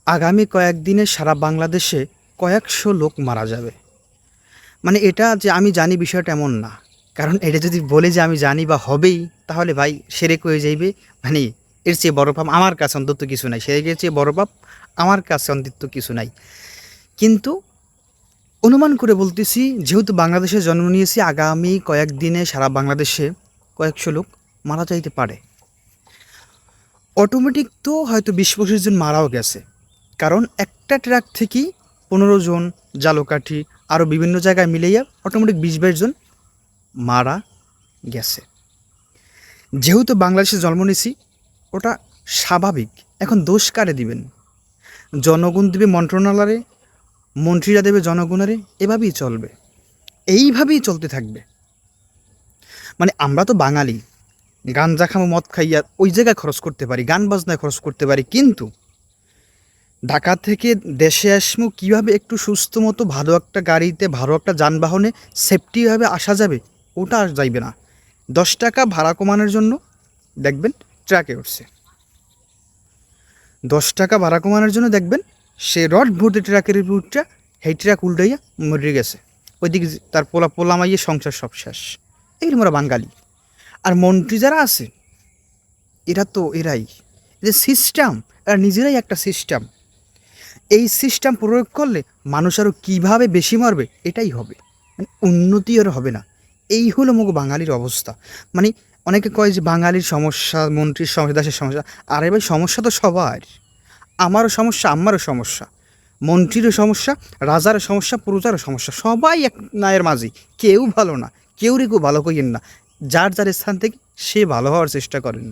আগামী কয়েকদিনে সারা বাংলাদেশে কয়েকশো লোক মারা যাবে। মানে এটা যে আমি জানি বিষয়টা এমন না। কারণ এটা যদি বলে যে আমি জানি বা হবেই, তাহলে ভাই সেরেক হয়ে যাইবে। মানে এর চেয়ে বড় পাপ আমার কাছে অন্তত কিছু নাই। সেরেকের চেয়ে বড় পাপ আমার কাছে অন্তত কিছু নাই। কিন্তু অনুমান করে বলতেছি, যেহেতু বাংলাদেশে জন্ম নিয়েছি, আগামী কয়েকদিনে সারা বাংলাদেশে কয়েকশো লোক মারা যাইতে পারে। অটোমেটিক তো হয়তো ২০-২৫ জন মারাও গেছে। কারণ একটা ট্রাক থেকেই ১৫ জন, জালকাঠি আরও বিভিন্ন জায়গায় মিলাইয়া অটোমেটিক ২০-২২ জন মারা গেছে। যেহেতু বাংলাদেশে জন্ম নিয়েছি, ওটা স্বাভাবিক। এখন দোষ কারে দিবেন? জনগণ দেবে মন্ত্রণালয়ে, মন্ত্রীরা দেবে জনগণেরে, এভাবেই চলবে, এইভাবেই চলতে থাকবে। মানে আমরা তো বাঙালি, গাঞ্জা খামো, মদ খাইয়া ওই জায়গায় খরচ করতে পারি, গান বাজনায় খরচ করতে পারি, কিন্তু ঢাকা থেকে দেশে আসমু কীভাবে একটু সুস্থ মতো ভালো একটা গাড়িতে, ভালো একটা যানবাহনে সেফটিভাবে আসা যাবে, ওটা আর যাইবে না। ১০ টাকা ভাড়া কমানোর জন্য দেখবেন ট্রাকে উঠছে, ১০ টাকা ভাড়া কমানোর জন্য দেখবেন সে রড ভর্তি ট্রাকের উপরটা, সেই ট্রাক উল্টাইয়া মরে গেছে। ওইদিকে তার পোলা মাইয়ে সংসার সব শেষ। এই আমরা বাঙালি। আর মন্ত্রী যারা আছে, এরা তো এরাই, এদের সিস্টেম, এরা নিজেরাই একটা সিস্টেম। এই সিস্টেম প্রয়োগ করলে মানুষ আরও কীভাবে বেশি মারবে, এটাই হবে। মানে উন্নতি আর হবে না। এই হলো মুখ বাঙালির অবস্থা। মানে অনেকে কয় যে বাঙালির সমস্যা, মন্ত্রীর সমস্যা, দেশের সমস্যা। আরে ভাই, সমস্যা তো সবার। আমারও সমস্যা, আমারও সমস্যা, মন্ত্রীরও সমস্যা, রাজারও সমস্যা, প্রজারও সমস্যা। সবাই এক নায়ের মাঝি। কেউ ভালো না, কেউ ভালো কইেন না। যার যার স্থান থেকে সে ভালো হওয়ার চেষ্টা করেন।